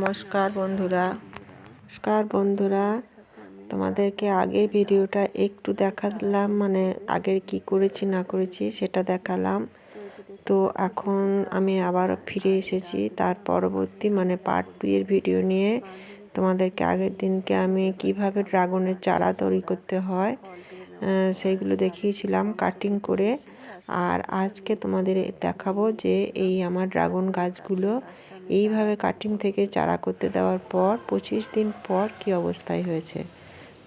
নমস্কার বন্ধুরা, তোমাদেরকে আগের ভিডিওটা একটু দেখালাম, মানে আগের কি করেছি না করেছি সেটা দেখালাম। তো এখন আমি আবার ফিরে এসেছি তার পরবর্তী মানে পার্ট 2 এর ভিডিও নিয়ে। তোমাদেরকে আগের দিনকে আমি কিভাবে ড্রাগনের চারা তৈরি করতে হয় সেইগুলো দেখিয়েছিলাম কাটিং করে। আর আজকে তোমাদের দেখাবো যে এই আমার ড্রাগন গাছগুলো এইভাবে কাটিং থেকে চারা করতে দেওয়ার পর 25 দিন পর কি অবস্থায় হয়েছে।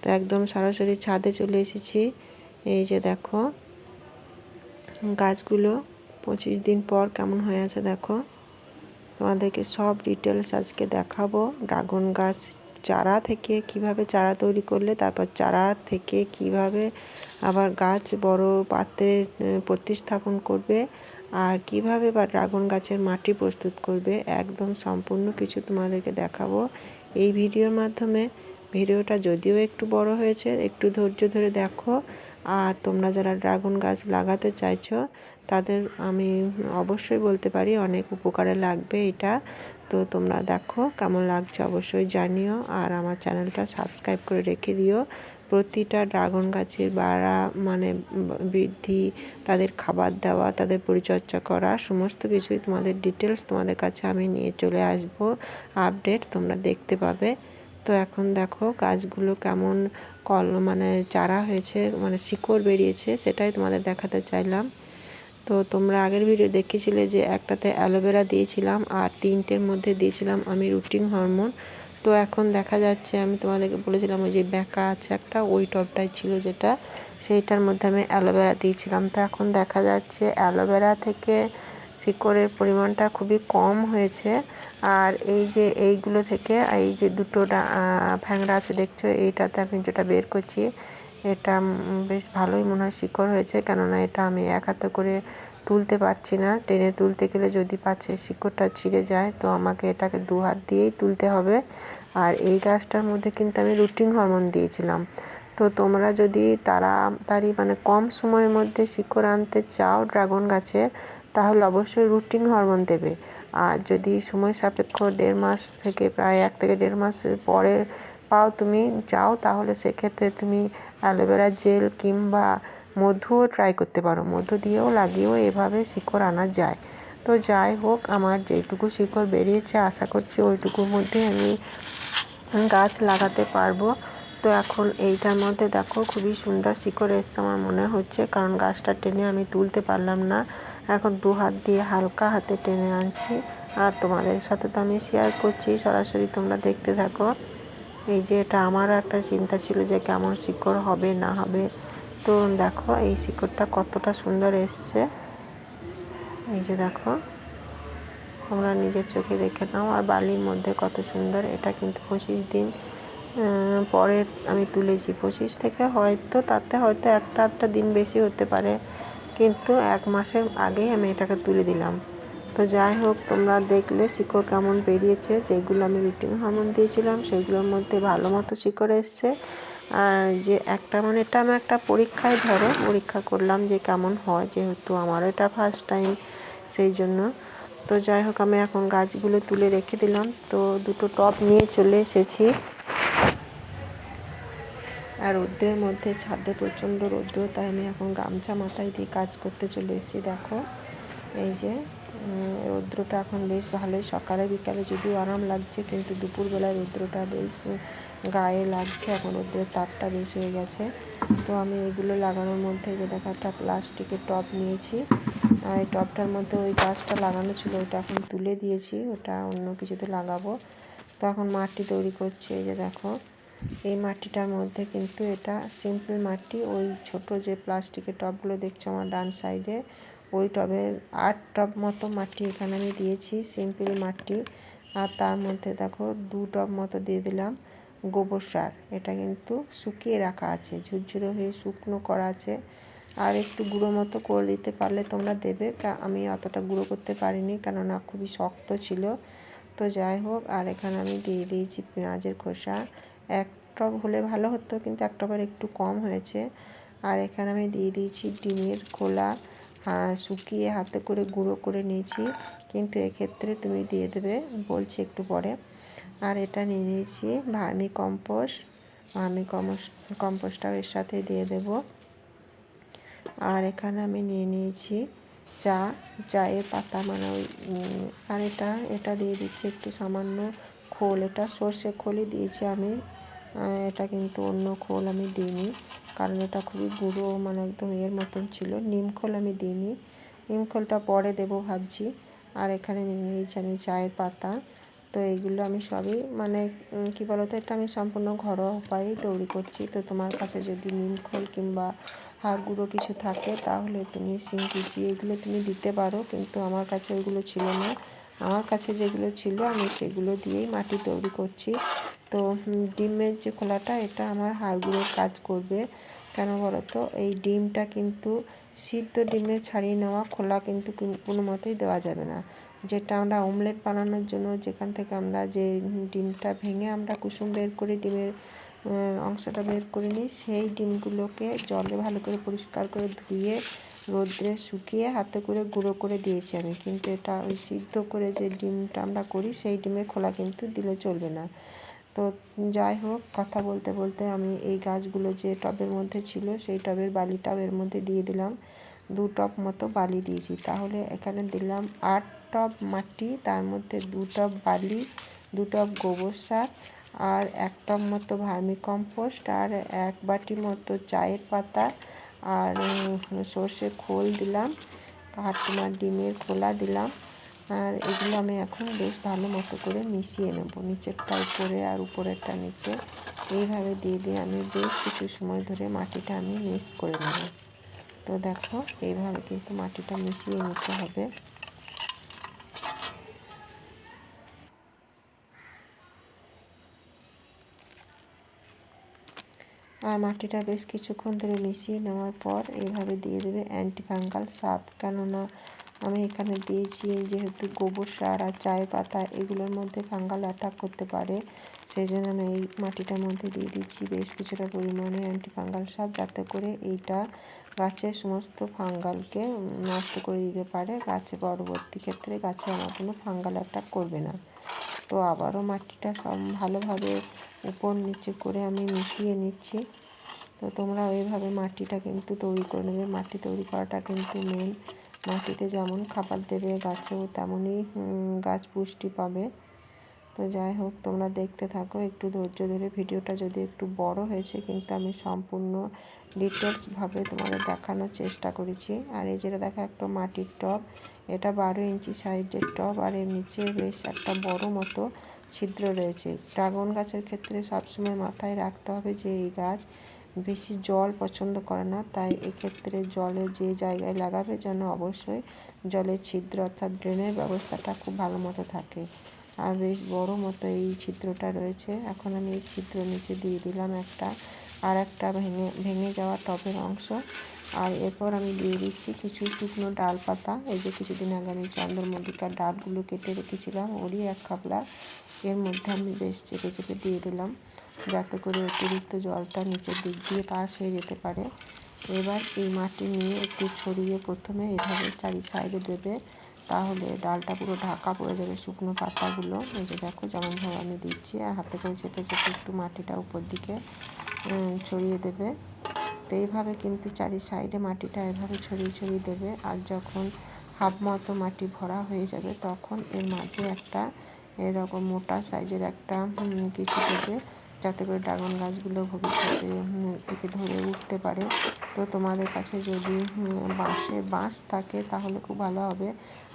তো একদম সরাসরি ছাদে চলে এসেছি। এই যে দেখো গাছগুলো 25 দিন পর কেমন হয়ে আছে দেখো। তোমাদেরকে সব ডিটেলস আজকে দেখাবো। ড্রাগন গাছ চারা থেকে কিভাবে চারা তৈরি করলে তারপর চারা থেকে কিভাবে আবার গাছ বড় পাত্রে প্রতিস্থাপন করবে, আর কিভাবে বা ড্রাগন গাছের মাটি প্রস্তুত করবে, একদম সম্পূর্ণ কিছু তোমাদেরকে দেখাবো এই ভিডিওর মাধ্যমে। ভিডিওটা যদিও একটু বড় হয়েছে, একটু ধৈর্য ধরে দেখো। আর তোমরা যারা ড্রাগন গাছ লাগাতে চাইছো তাদের আমি অবশ্যই বলতে পারি অনেক উপকারে লাগবে এটা। তো তোমরা দেখো কেমন লাগছে অবশ্যই জানিও, আর আমার চ্যানেলটা সাবস্ক্রাইব করে রেখে দিও। প্রতিটা ড্রাগন গাছের বাড়া মানে বৃদ্ধি, তাদের খাবার দেওয়া, তাদের পরিচর্যা করা সমস্ত কিছুই তোমাদের ডিটেলস তোমাদের কাছে আমি নিয়ে চলে আসব। আপডেট তোমরা দেখতে পাবে। তো এখন দেখো গাছগুলো কেমন মানে চারা হয়েছে, মানে শিকড় বেরিয়েছে, সেটাই তোমাদের দেখাতে চাইলাম। তো তোমরা আগের ভিডিও দেখেছিলে যে একটাতে অ্যালোভেরা দিয়েছিলাম আর 3টের মধ্যে দিয়েছিলাম আমি রুটিন হরমোন। তো এখন দেখা যাচ্ছে আমি তোমাদেরকে বলেছিলাম ওই যে ব্যাকা আছে একটা, ওই টবটাই ছিল যেটা, সেইটার মধ্যে আমি অ্যালোভেরা দিয়েছিলাম। তো এখন দেখা যাচ্ছে অ্যালোভেরা থেকে শিকড়ের পরিমাণটা খুবই কম হয়েছে। আর এই যে এইগুলো থেকে এই যে দুটো ফ্যাংরা আছে দেখছো, এইটাতে আমি যেটা বের করছি এটা বেশ ভালোই মনে হয় শিকড় হয়েছে, কেননা এটা আমি এক হাতে করে তুলতে পারছি না। টেনে তুলতে গেলে যদি পাচ্ছে শিকড়টা ছিঁড়ে যায়, তো আমাকে এটাকে 2 হাত দিয়েই তুলতে হবে। আর এই গাছটার মধ্যে কিন্তু আমি রুটিন হরমোন দিয়েছিলাম। তো তোমরা যদি তাড়াতাড়ি মানে কম সময়ের মধ্যে শিকড় আনতে চাও ড্রাগন গাছের, তাহলে অবশ্যই রুটিন হরমোন দেবে। আর যদি সময় সাপেক্ষ 1.5 মাস থেকে প্রায় 1 থেকে 1.5 মাস পরে তুমি চাও, তাহলে সেক্ষেত্রে তুমি অ্যালোভেরা জেল কিংবা মধুও ট্রাই করতে পারো। মধু দিয়েও লাগিয়েও এভাবে শিকড় আনা যায়। তো যাই হোক, আমার যেটুকু শিকড় বেরিয়েছে আশা করছি ওইটুকুর মধ্যে আমি গাছ লাগাতে পারবো। তো এখন এইটার মধ্যে দেখো খুবই সুন্দর শিকড় এসছে আমার মনে হচ্ছে, কারণ গাছটা টেনে আমি তুলতে পারলাম না। এখন 2 হাত দিয়ে হালকা হাতে টেনে আনছি, আর তোমাদের সাথে তো আমি শেয়ার করছি সরাসরি, তোমরা দেখতে থাকো। এই যে এটা আমারও একটা চিন্তা ছিল যে কেমন শিকড় হবে না হবে। তো দেখো এই শিকড়টা কতটা সুন্দর এসছে, এই যে দেখো তোমরা নিজের চোখে দেখে নাও। আর বালির মধ্যে কত সুন্দর, এটা কিন্তু 25 দিন পরে আমি তুলেছি। 25 থেকে হয়তো তাতে হয়তো একটা দিন বেশি হতে পারে, কিন্তু 1 মাসের আগেই আমি এটাকে তুলে দিলাম। তো যাই হোক, তোমরা দেখলে শিকড় কেমন বেরিয়েছে। যেগুলো আমি রুটিন হরমোন দিয়েছিলাম সেগুলোর মধ্যে ভালো মতো শিকড় এসছে। আর যে একটা মানে এটা আমি একটা পরীক্ষা করলাম যে কেমন হয়, যেহেতু আমার এটা ফার্স্ট টাইম সেই জন্য। তো যাই হোক, আমি এখন গাছগুলো তুলে রেখে দিলাম। তো 2টো টব নিয়ে চলে এসেছি। আর রৌদ্রের মধ্যে ছাদে প্রচণ্ড রৌদ্র, তাই আমি এখন গামছা মাথায় দিয়ে কাজ করতে চলে এসেছি। দেখো এই যে রৌদ্রটা এখন বেশ ভালোই, সকালে বিকালে যদিও আরাম লাগছে, কিন্তু দুপুরবেলায় রৌদ্রটা বেশ গায়ে লাগছে। এখন রৌদ্রের তাপটা বেশ হয়ে গেছে। তো আমি এগুলো লাগানোর মধ্যে যে দেখো একটা প্লাস্টিকের টব নিয়েছি, আর এই টবটার মধ্যে ওই গাছটা লাগানো ছিল, ওটা এখন তুলে দিয়েছি, ওটা অন্য কিছুতে লাগাবো। তো এখন মাটি তৈরি করছি। এই যে দেখো এই মাটিটার মধ্যে কিন্তু এটা সিম্পল মাটি, ওই ছোট যে প্লাস্টিকের টবগুলো দেখছো আমার ডান সাইডে, ওই টবের 8 টব মতো মাটি এখানে আমি দিয়েছি সিম্পল মাটি। আর তার মধ্যে দেখো 2 টব মতো দিয়ে দিলাম গোবর সার। এটা কিন্তু শুকিয়ে রাখা আছে, ঝুরঝুরে হয়ে শুকনো করা আছে। আর একটু গুঁড়ো মতো করে দিতে পারলে তোমরা দেবে, আমি অতটা গুঁড়ো করতে পারিনি কেননা খুবই শক্ত ছিল। তো যাই হোক, আর এখানে আমি দিয়ে দিয়েছি পেঁয়াজের খোসা। 1 টব হলে ভালো হতো, কিন্তু 1 টবের একটু কম হয়েছে। আর এখানে আমি দিয়ে দিয়েছি ডিমের খোলা, শুকিয়ে হাতে করে গুঁড়ো করে নিয়েছি, কিন্তু এক্ষেত্রে তুমি দিয়ে দেবে বলছি একটু পরে। আর এটা নিয়ে নিয়েছি ভার্মি কম্পোস্টটাও এর সাথে দিয়ে দেব। আর এখানে আমি নিয়ে নিয়েছি চায়ের পাতা, মানে ওই আর এটা দিয়ে দিচ্ছি একটু সামান্য খোল, এটা সর্ষে খোলই দিয়েছি আমি, এটা কিন্তু অন্য খোল আমি দিইনি, কারণ এটা খুবই গুঁড়ো, মানে একদম এর মতন ছিল। নিম খোল আমি দিইনি, নিম খোলটা পরে দেবো ভাবছি। আর এখানে নিয়ে নিয়েছি আমি চায়ের পাতা। তো এইগুলো আমি সবই, মানে কী বলো তো, এটা আমি সম্পূর্ণ ঘরোয়া উপায়েই তৈরি করছি। তো তোমার কাছে যদি নিম খোল কিংবা হাড় গুঁড়ো কিছু থাকে তাহলে তুমি শিংকুচি এগুলো তুমি দিতে পারো, কিন্তু আমার কাছে ওইগুলো ছিল না। আমার কাছে যেগুলো ছিল আমি সেগুলো দিয়েই মাটি তৈরি করছি। তো ডিমের যে খোলাটা, এটা আমার হাড় গুঁড়োর কাজ করবে। কেন বলো তো, এই ডিমটা কিন্তু সিদ্ধ ডিমে ছাড়িয়ে নেওয়া খোলা কিন্তু কোনো মতেই দেওয়া যাবে না। যেটা আমরা অমলেট বানানোর জন্য যেখান থেকে আমরা যে ডিমটা ভেঙে আমরা কুসুম বের করে ডিমের অংশটা বের করে নিই, সেই ডিমগুলোকে জলে ভালো করে পরিষ্কার করে ধুয়ে রোদ্রে শুকিয়ে হাতে করে গুঁড়ো করে দিয়েছি আমি। কিন্তু এটা ওই সিদ্ধ করে যে ডিমটা আমরা করি সেই ডিমের খোলা কিন্তু দিলে চলবে না। তো যাই হোক, কথা বলতে বলতে আমি এই গাছগুলো যে টবের মধ্যে ছিল সেই টবের বালিটাও এর মধ্যে দিয়ে দিলাম। 2 টব মতো বালি দিয়েছি, তাহলে এখানে দিলাম 8 টব মাটি, তার মধ্যে 2 টব বালি, 2 টব গোবর সার, আর 1 টব মতো ভার্মি কম্পোস্ট, আর 1 বাটি মতো চায়ের পাতা, আর সর্ষে খোল দিলাম, আর তোমার ডিমের খোলা দিলাম। আর এগুলো আমি এখন বেশ ভালো মতো করে মিশিয়ে নেব, নিচেরটা উপরে আর উপরেরটা নিচে, এইভাবে দিয়ে আমি বেশ কিছু সময় ধরে মাটিটা আমি মিক্স করে নেব। তো দেখো, এইভাবে কিন্তু মাটিটা মিশিয়ে নিতে হবে। আর মাটিটা বেশ কিছুক্ষণ ধরে মিশিয়ে নেওয়ার পর এইভাবে দিয়ে দেবে অ্যান্টিফাঙ্গাল সার। কেননা আমি এখানে দিয়েছি যেহেতু গোবর সার আর চায়ের পাতা, এগুলোর মধ্যে ফাঙ্গাল অ্যাটাক করতে পারে, সেই জন্য আমি এই মাটিটার মধ্যে দিয়ে দিচ্ছি বেশ কিছুটা পরিমাণে অ্যান্টিফাঙ্গাল সার, যাতে করে এইটা গাছের সমস্ত ফাঙ্গালকে নষ্ট করে দিতে পারে। গাছে পরবর্তী ক্ষেত্রে গাছে আমার কোনো ফাঙ্গাল অ্যাটাক করবে না। তো আবারও মাটিটা সব ভালোভাবে উপর নিচে করে আমি মিশিয়ে নিচ্ছি। তো তোমরা এইভাবে মাটিটা কিন্তু তৈরি করে নেবে। মাটি তৈরি করাটা কিন্তু মেন। মাটিতে যেমন খাবার দেবে গাছেও তেমনই গাছ পুষ্টি পাবে। তো যাই হোক, তোমরা দেখতে থাকো একটু ধৈর্য ধরে। ভিডিওটা যদি একটু বড় হয়েছে, কিন্তু আমি সম্পূর্ণ ডিটেলসভাবে তোমাদের দেখানোর চেষ্টা করেছি। আর এই যেটা দেখো, একটা মাটির টব, এটা 12 ইঞ্চি সাইজের টব, আর এর নিচে বেশ একটা বড় মতো ছিদ্র রয়েছে। ড্রাগন গাছের ক্ষেত্রে সবসময় মাথায় রাখতে হবে যে এই গাছ বেশি জল পছন্দ করে না, তাই এক্ষেত্রে জলে যে জায়গায় লাগাবে যেন অবশ্যই জলের ছিদ্র অর্থাৎ ড্রেনের ব্যবস্থাটা খুব ভালো মতো থাকে। আর বেশ বড় মতো এই ছিদ্রটা রয়েছে। এখন আমি এই ছিদ্র নিচে দিয়ে দিলাম আর একটা ভেঙে যাওয়া টবের অংশ। আর এরপর আমি দিয়ে দিচ্ছি কিছু শুকনো ডাল পাতা। এই যে কিছুদিন আগে আমি চন্দ্রমল্লিকার ডালগুলো কেটে রেখেছিলাম, ওরই 1 খাবলা এর মধ্যে আমি বেশ চেপে চেপে দিয়ে দিলাম, যাতে করে অতিরিক্ত জলটা নিচের দিক দিয়ে পাস হয়ে যেতে পারে। এবার এই মাটি নিয়ে একটু ছড়িয়ে প্রথমে এভাবে চারি সাইডে দেবে, তাহলে ডালটা পুরো ঢাকা পড়ে যাবে শুকনো পাতাগুলো। এই যে দেখো যেমনভাবে আমি দিচ্ছি, আর হাতে করে চেপে চেপে একটু মাটিটা উপর দিকে ছড়িয়ে দেবে। তো এইভাবে কিন্তু চারি সাইডে মাটিটা এভাবে ছড়িয়ে ছড়িয়ে দেবে। আর যখন হাফ মতো মাটি ভরা হয়ে যাবে, তখন এর মাঝে একটা এরকম মোটা সাইজের একটা কিছু দেবে, যাতে করে ড্রাগন গাছগুলো ভবিষ্যতে থেকে ধরে উঠতে পারে। তো তোমাদের কাছে যদি বাঁশ থাকে তাহলে খুব ভালো হবে।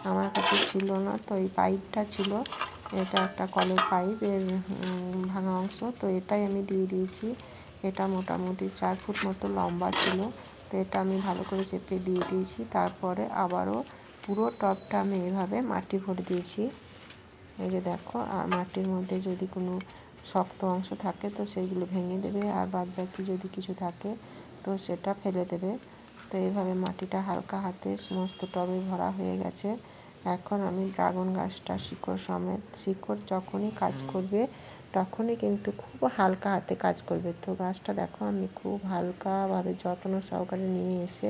আমার কাছে ছিল না, তো এই পাইপটা ছিল, এটা একটা কলের পাইপ, এর ভাঙা অংশ, তো এটাই আমি দিয়ে দিয়েছি। এটা মোটামুটি 4 ফুট মতো লম্বা ছিল। তো এটা আমি ভালো করে চেপে দিয়ে দিয়েছি। তারপরে আবারও পুরো টবটা আমি এভাবে মাটি ভরে দিয়েছি। এই যে দেখো, আর মাটির মধ্যে যদি কোনো শক্ত অংশ থাকে তো সেগুলো ভেঙে দেবে, আর বাদবাকি যদি কিছু থাকে তো সেটা ফেলে দেবে। তো এইভাবে মাটিটা হালকা হাতে সমস্ত টবে ভরা হয়ে গেছে। এখন আমি ড্রাগন গাছটা শিকড় যখনই কাজ করবে তখনই কিন্তু খুব হালকা হাতে কাজ করবে। তো গাছটা দেখো আমি খুব হালকাভাবে যত্ন সহকারে নিয়ে এসে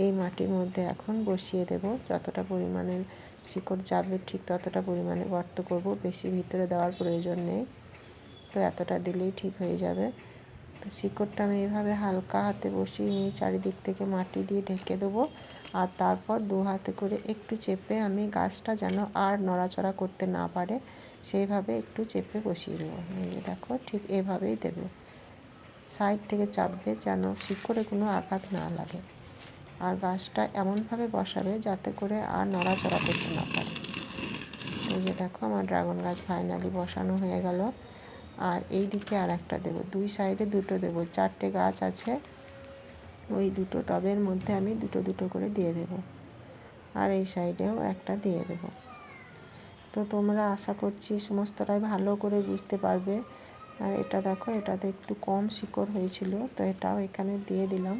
এই মাটির মধ্যে এখন বসিয়ে দেব। যতটা পরিমাণের শিকড় যাবে ঠিক ততটা পরিমাণে গর্ত করব, বেশি ভিতরে দেওয়ার প্রয়োজন নেই। তো এতটা দিলেই ঠিক হয়ে যাবে। তো শিকড়টা আমি এইভাবে হালকা হাতে বসিয়ে নিয়ে চারিদিক থেকে মাটি দিয়ে ঢেকে দেবো। আর তারপর 2 হাতে করে একটু চেপে আমি গাছটা যেন আর নড়াচড়া করতে না পারে সেইভাবে একটু চেপে বসিয়ে দেবো। এই যে দেখো ঠিক এভাবেই দেবে, সাইড থেকে চাপবে যেন শিকড়ে কোনো আঘাত না লাগে। আর গাছটা এমনভাবে বসাবে যাতে করে আর নড়াচড়া করতে না পারে। এই যে দেখো আমার ড্রাগন গাছ ফাইনালি বসানো হয়ে গেল। আর এই দিকে আর একটা দেবো, 2 সাইডে 2টো দেবো। 4টে গাছ আছে, ওই 2টো টবের মধ্যে আমি 2টো করে দিয়ে দেব। আর এই সাইডেও একটা দিয়ে দেব। তো তোমরা আশা করছি সমস্তটাই ভালো করে বুঝতে পারবে। আর এটা দেখো, এটাতে একটু কম শিকড় হয়েছিল, তো এটাও এখানে দিয়ে দিলাম।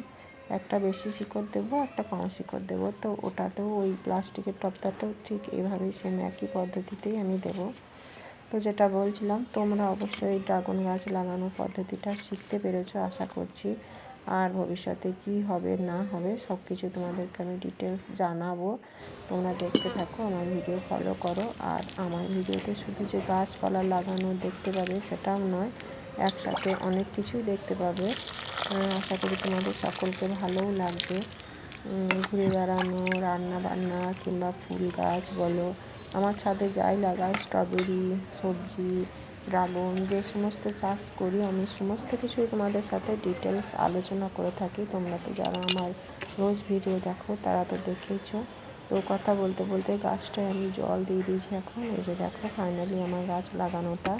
একটা বেশি শিকড় দেবো, একটা কম শিকড় দেবো। তো ওটাতেও ওই প্লাস্টিকের টবটাতেও ঠিক এভাবেই সেম একই পদ্ধতিতেই আমি দেব। তো যেটা বলছিলাম, তোমরা অবশ্যই ড্রাগন গাছ লাগানোর পদ্ধতিটা শিখতে পেরেছো আশা করছি। আর ভবিষ্যতে কি হবে না হবে সব কিছু তোমাদেরকে আমি ডিটেলস জানাবো। তোমরা দেখতে থাকো, আমার ভিডিও ফলো করো। আর আমার ভিডিওতে শুধু যে গাছপালা লাগানো দেখতে পাবে সেটাও নয়, একসাথে অনেক কিছুই দেখতে পাবে। আশা করি তোমাদের সকলকে ভালোও লাগবে। ঘুরে বেড়ানো, রান্না বান্না কিংবা ফুল গাছ বলো, আমার ছাদে যাই লাগাই, স্ট্রবেরি, সবজি, ড্রাগন, যে সমস্ত চাষ করি আমি সমস্ত কিছুই তোমাদের সাথে ডিটেলস আলোচনা করে থাকি। তোমরা তো যারা আমার রোজ ভিডিও দেখো তারা তো দেখেইছো। তো কথা বলতে বলতে গাছটায় আমি জল দিয়ে দিয়েছি এখন। এই যে দেখো ফাইনালি আমার গাছ লাগানোটা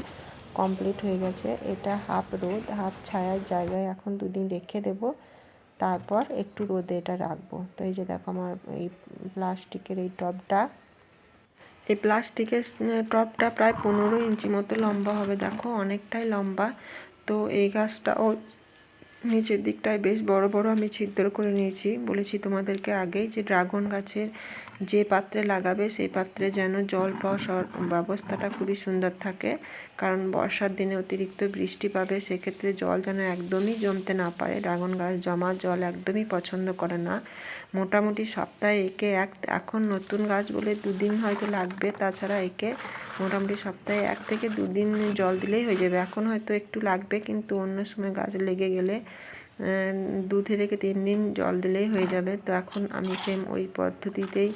কমপ্লিট হয়ে গেছে। এটা হাফ রোদ হাফ ছায়ার জায়গায় এখন 2 দিন রেখে দেবো, তারপর একটু রোদে এটা রাখবো। তো এই যে দেখো আমার এই প্লাস্টিকের এই টবটা, এই প্লাস্টিকের টবটা প্রায় 15 ইঞ্চি মতো লম্বা হবে। দেখো অনেকটাই লম্বা। তো এই গাছটাও নিচের দিকটায় বেশ বড় বড় আমি ছিদ্র করে নিয়েছি। বলেছি তোমাদেরকে আগেই যে ড্রাগন গাছের যে পাত্রে লাগাবে সেই পাত্রে যেন জল পাওয়ার ব্যবস্থাটা খুবই সুন্দর থাকে, কারণ বর্ষার দিনে অতিরিক্ত বৃষ্টি পাবে, সেক্ষেত্রে জল যেন একদমই জমতে না পারে। ড্রাগন গাছ জমা জল একদমই পছন্দ করে না। মোটামুটি সপ্তাহে একে এখন নতুন গাছ বলে 2 দিন হয়তো লাগবে, তাছাড়া একে মোটামুটি সপ্তাহে 1 থেকে 2 দিন জল দিলেই হয়ে যাবে। এখন হয়তো একটু লাগবে, কিন্তু অন্য সময় গাছ লেগে গেলে 2 থেকে 3 দিন জল দিলেই হয়ে যাবে। তো এখন আমি সেম ওই পদ্ধতিতেই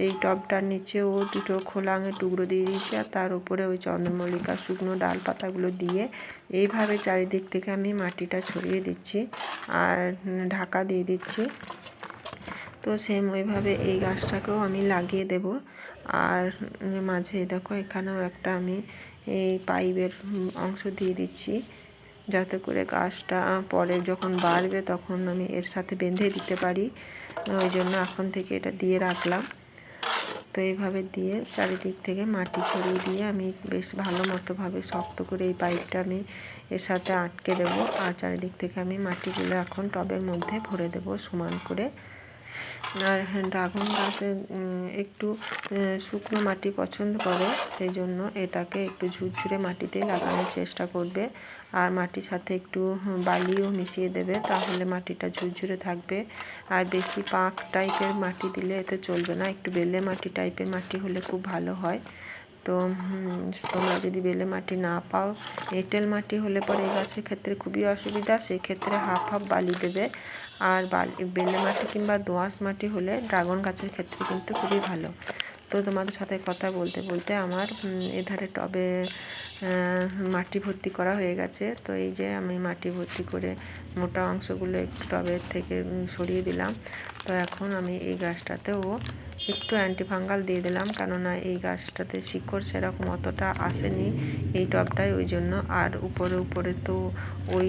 এই টবটার নিচেও 2টো খোলা আঙের টুকরো দিয়ে দিয়েছি, আর তার উপরে ওই চন্দ্রমল্লিকার শুকনো ডাল পাতাগুলো দিয়ে এইভাবে চারিদিক থেকে আমি মাটিটা ছড়িয়ে দিচ্ছি আর ঢাকা দিয়ে দিচ্ছি। তো সেম ওইভাবে এই গাছটাকেও আমি লাগিয়ে দেব। আর মাঝে দেখো এখানেও একটা আমি এই পাইপের অংশ দিয়ে দিচ্ছি, যাতে করে গাছটা পরে যখন বাড়বে তখন আমি এর সাথে বেঁধে দিতে পারি। ওই জন্য এখন থেকে এটা দিয়ে রাখলাম। তো এইভাবে দিয়ে চারিদিক থেকে মাটি ছড়িয়ে দিয়ে আমি বেশ ভালো মতোভাবে শক্ত করে এই পাইপটা আমি এর সাথে আটকে দেবো। আর চারিদিক থেকে আমি মাটিগুলো এখন টবের মধ্যে ভরে দেবো সমান করে। আর ড্রাগন গাছে একটু শুকনো মাটি পছন্দ করে, সেই জন্য এটাকে একটু ঝুরঝুরে মাটিতে লাগানোর চেষ্টা করবে। আর মাটির সাথে একটু বালিও মিশিয়ে দেবে, তাহলে মাটিটা ঝুরঝুরে থাকবে। আর বেশি পাঁক টাইপের মাটি দিলে এতে চলবে না, একটু বেলে মাটি টাইপের মাটি হলে খুব ভালো হয়। তো তোমরা যদি বেলে মাটি না পাও, এঁটেল মাটি হলে পরে এই গাছের ক্ষেত্রে খুবই অসুবিধা, সেক্ষেত্রে হাফ হাফ বালি দেবে। আর বেলে মাটি কিংবা দোআঁশ মাটি হলে ড্রাগন গাছের ক্ষেত্রে কিন্তু খুবই ভালো। তো তোমাদের সাথে কথা বলতে বলতে আমার এধারে টবে মাটি ভর্তি করা হয়ে গেছে। তো এই যে আমি মাটি ভর্তি করে মোটা অংশগুলো একটু টবের থেকে সরিয়ে দিলাম। তো এখন আমি এই গাছটাতেও একটু অ্যান্টিফাঙ্গাল দিয়ে দিলাম, কেননা এই গাছটাতে শিকড় সেরকম অতটা আসেনি এই টবটায়, ওই জন্য। আর উপরে তো ওই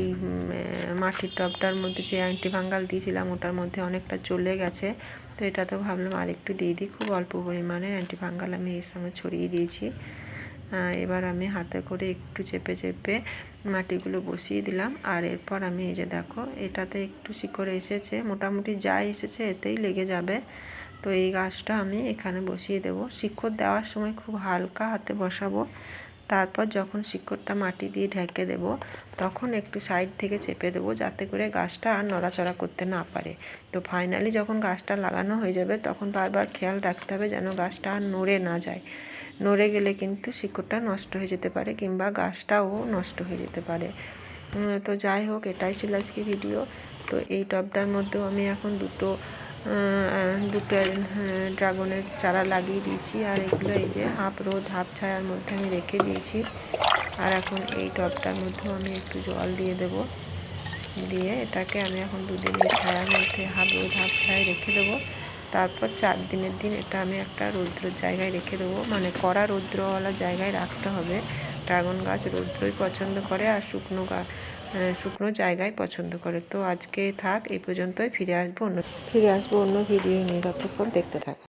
মাটির টবটার মধ্যে যে অ্যান্টিফাঙ্গাল দিয়েছিলাম ওটার মধ্যে অনেকটা চলে গেছে। তো এটাতেও ভাবলাম আর একটু দিয়ে দিই, খুব অল্প পরিমাণে অ্যান্টিফাঙ্গাল আমি এর সঙ্গে ছড়িয়ে দিয়েছি। এবার আমি হাতে করে একটু চেপে চেপে মাটিগুলো বসিয়ে দিলাম। আর এরপর আমি এই যে দেখো এটাতে একটু শিকড় এসেছে, মোটামুটি যা এসেছে এতেই লেগে যাবে। তো এই গাছটা আমি এখানে বসিয়ে দেব। শিকড় দেওয়ার সময় খুব হালকা হাতে বসাবো, তারপর যখন শিকড়টা মাটি দিয়ে ঢেকে দেব তখন একটু সাইড থেকে চেপে দেবো যাতে করে গাছটা আর নড়াচড়া করতে না পারে। তো ফাইনালি যখন গাছটা লাগানো হয়ে যাবে তখন বারবার খেয়াল রাখতে হবে যেন গাছটা আর নড়ে না যায়। নড়ে গেলে কিন্তু শিকড়টা নষ্ট হয়ে যেতে পারে কিংবা গাছটাও নষ্ট হয়ে যেতে পারে। তো যাই হোক, এটাই ছিল আজকে ভিডিও। তো এই টবটার মধ্যেও আমি এখন দুটো ড্রাগনের চারা লাগিয়ে দিয়েছি, আর এগুলো এই যে হাফ রোদ হাফ ছায়ার মধ্যে আমি রেখে দিয়েছি। আর এখন এই টবটার মধ্যেও আমি একটু জল দিয়ে দেব, দিয়ে এটাকে আমি এখন দুদিনের ছায়ার মধ্যে হাফ রোদ হাফ ছায়া রেখে দেবো। তারপর 4 দিনের দিন এটা আমি একটা রৌদ্রের জায়গায় রেখে দেবো, মানে কড়া রৌদ্রওয়ালা জায়গায় রাখতে হবে। ড্রাগন গাছ রৌদ্রই পছন্দ করে আর শুকনো জায়গায় পছন্দ করে। তো আজকে থাক এই পর্যন্তই, ফিরে আসবো অন্য ভিডিও নিয়ে। ততক্ষণ দেখতে থাকো।